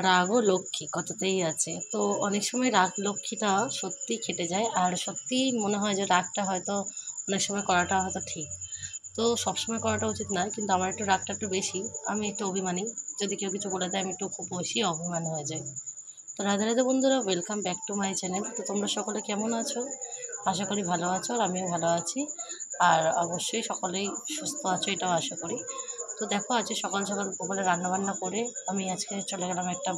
রাগও লক্ষ্মী কথাতেই আছে। তো অনেক সময় রাগ লক্ষ্মীটা সত্যিই খেটে যায়। আর সত্যিই মনে হয় যে রাগটা হয়তো অনেক সময় করাটা হয়তো ঠিক। তো সবসময় করাটা উচিত নয়। কিন্তু আমার একটু রাগটা একটু বেশি। আমি একটু অভিমানী। যদি কেউ কিছু বলে দেয় আমি একটু খুব বেশি অভিমান হয়ে যাই। তো রাধে রাধে বন্ধুরা, welcome back to my channel. তো তোমরা সকলে কেমন আছো? আশা করি ভালো আছো আর আমিও ভালো আছি। আর অবশ্যই সকলেই সুস্থ আছো এটাও আশা করি। তো দেখো আজকে সকাল সকাল বলে রান্নাবান্না করে আমি আজকে চলে গেলাম একটা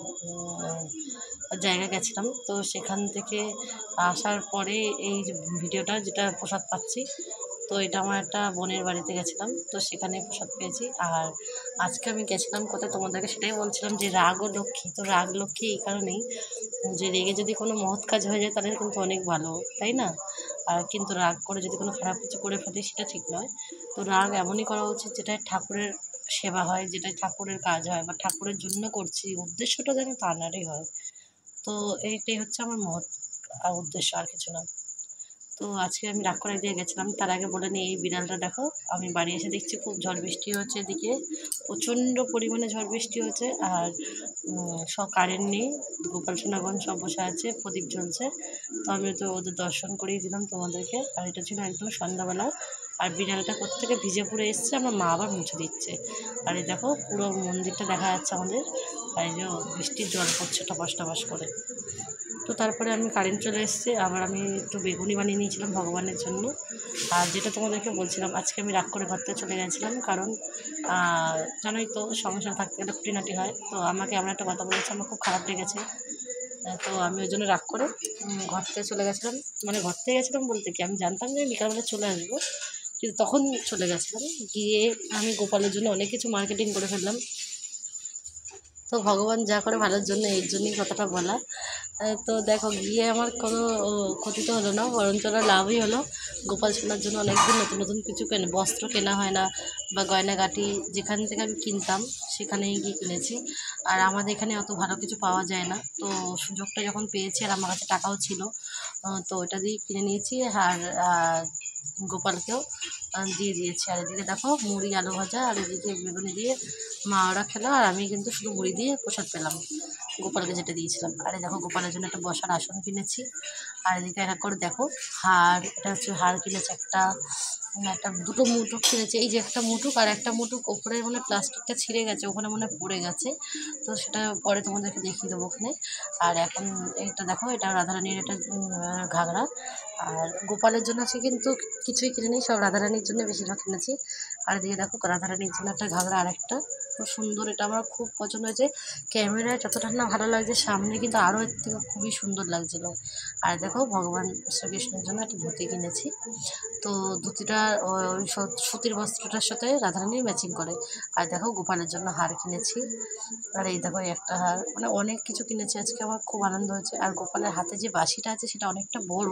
জায়গায় গেছিলাম। তো সেখান থেকে আসার পরে এই যে ভিডিওটা যেটা প্রসাদ পাচ্ছি, তো এটা আমার একটা বোনের বাড়িতে গেছিলাম। তো সেখানে প্রসাদ পেয়েছি। আর আজকে আমি গেছিলাম কোথায় তোমাদেরকে সেটাই বলছিলাম যে রাগ ও লক্ষ্মী। তো রাগ লক্ষ্মী এই কারণেই যে রেগে যদি কোনো মহৎ কাজ হয়ে যায় তাহলে কিন্তু অনেক ভালো, তাই না? আর কিন্তু রাগ করে যদি কোনো খারাপ কিছু করে ফেলি সেটা ঠিক নয়। তো রাগ এমনই করা উচিত যেটায় ঠাকুরের সেবা হয়, যেটায় ঠাকুরের কাজ হয় বা ঠাকুরের জন্য করছি, উদ্দেশ্যটা যেন তাঁরই হয়। তো এইটাই হচ্ছে আমার মহৎ উদ্দেশ্য, আর কিছু না। তো আজকে আমি রাগ করে দিয়ে গেছিলাম। তার আগে বলে নিই, এই বিড়ালটা দেখো, আমি বাড়ি এসে দেখছি খুব ঝড় বৃষ্টি হচ্ছে, এদিকে প্রচণ্ড পরিমাণে ঝড় বৃষ্টি হচ্ছে। আর সব কারেন্ট নেই, গোপাল সোনাগণ সব বসে আছে, প্রদীপ জ্বলছে। তো আমি তো ওদের দর্শন করিয়ে দিলাম তোমাদেরকে। আর এটা ছিল একদম সন্ধ্যাবেলা। আর বিড়ালটা কোত্থেকে ভিজে পড়ে এসছে, আমার মা আবার মুছে দিচ্ছে। আর এই দেখো পুরো মন্দিরটা দেখা যাচ্ছে আমাদের। আর এই যে বৃষ্টির জল পড়ছে টপাস টপাস করে। তো তারপরে আমি কারেন্ট চলে এসেছে, আবার আমি একটু বেগুনি বানিয়ে নিয়েছিলাম ভগবানের জন্য। আর যেটা তোমাদেরকে বলছিলাম, আজকে আমি রাগ করে ঘর থেকে চলে গেছিলাম, কারণ জানোই তো সংসার থাকতে গেলে খুঁটিনাটি হয়। তো আমাকে এমন একটা কথা বলেছে, আমার খুব খারাপ লেগেছে। তো আমি ওই জন্য রাগ করে ঘর থেকে চলে গেছিলাম। মানে ঘর থেকে গেছিলাম বলতে কি, আমি জানতাম যে বিকালবেলা চলে আসবো, কিন্তু তখন চলে গেছিলাম। গিয়ে আমি গোপালের জন্য অনেক কিছু মার্কেটিং করে ফেললাম। তো ভগবান যা করে ভালোর জন্য, এর জন্যই কথাটা বলা। তো দেখো গিয়ে আমার কোনো ক্ষতি তো হলো না, বরঞ্চ লাভই হলো। গোপাল সোনার জন্য অনেকদিন নতুন নতুন কিছু বস্ত্র কেনা হয় না, বা গয়নাগাটি যেখান থেকে আমি কিনতাম সেখানেই গিয়ে কিনেছি। আর আমাদের এখানে অত ভালো কিছু পাওয়া যায় না। তো সুযোগটা যখন পেয়েছি আর আমার কাছে টাকাও ছিল, তো ওটা দিয়ে কিনে নিয়েছি। আর গোপালকেও দিয়ে দিয়েছি। আর এদিকে দেখো মুড়ি আলু ভাজা, আর এদিকে বেগুনি দিয়ে মা ওরা খেলো, আর আমি কিন্তু শুধু মুড়ি দিয়ে প্রসাদ পেলাম গোপালকে যেটা দিয়েছিলাম। আরে দেখো গোপালের জন্য একটা বসার আসন কিনেছি। আর এদিকে এক এক করে দেখো হার, এটা হচ্ছে হার কিনেছি একটা, একটা দুটো মুটুক কিনেছি। এই যে একটা মুটুক, আর একটা মুটুক ওপরে মানে প্লাস্টিকটা ছিঁড়ে গেছে, ওখানে মনে পড়ে গেছে। তো সেটা পরে তোমাদেরকে দেখিয়ে দেবো ওখানে। আর এখন এইটা দেখো, এটা রাধারানীর একটা ঘাগরা। আর গোপালের জন্য আছে কিন্তু কিছুই কিনে নিই, সব রাধারানীর জন্য বেশিরভাগ কিনেছি। আর এদিকে দেখো রাধারানীর জন্য একটা ঘাগরা, আর একটা খুব সুন্দর, এটা আমার খুব পছন্দ হয়েছে। ক্যামেরায় যতটা না ভালো লাগছে, সামনে কিন্তু আরও এর থেকে খুবই সুন্দর লাগছিল। আর দেখো ভগবান শ্রীকৃষ্ণের জন্য একটা ধুতি কিনেছি। তো ধুতিটা ওই সুতির বস্ত্রটার সাথে রাধারানীর ম্যাচিং করে। আর দেখো গোপালের জন্য হার কিনেছি। আর এই দেখো একটা হার, মানে অনেক কিছু কিনেছি আজকে, আমার খুব আনন্দ হয়েছে। আর গোপালের হাতে যে বাঁশিটা আছে সেটা অনেকটা বড়,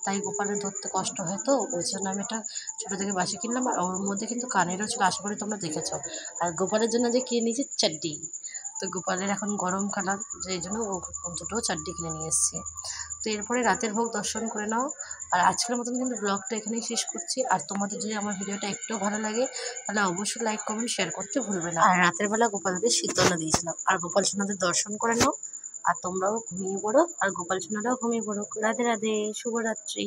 তাই গোপালের ধরতে কষ্ট হয়, তো ওই জন্য আমি এটা ছোটো থেকে বাঁশি কিনলাম। আর ওর মধ্যে কিন্তু কানেরও ছিল, আশা করি তোমরা দেখেছো। আর গোপালের জন্য যে কিনে নিয়েছি চাড্ডি। তো গোপালের এখন গরমকাল, এই জন্য ও দুটো চাড্ডি কিনে নিয়ে এসেছি। তো এরপরে রাতের ভোগ দর্শন করে নাও। আর আজকের মতন কিন্তু ব্লগটা এখানেই শেষ করছি। আর তোমাদের যদি আমার ভিডিওটা একটু ভালো লাগে তাহলে অবশ্যই লাইক কমেন্ট শেয়ার করতে ভুলবে না। আর রাতের বেলা গোপালদের শীতলনা দিয়েছিলাম। আর গোপাল সোনাদের দর্শন করে নাও। আর তোমরাও ঘুমিয়ে পড়ো, আর গোপাল সোনারাও ঘুমিয়ে পড়ো। রাধে রাধে, শুভরাত্রি।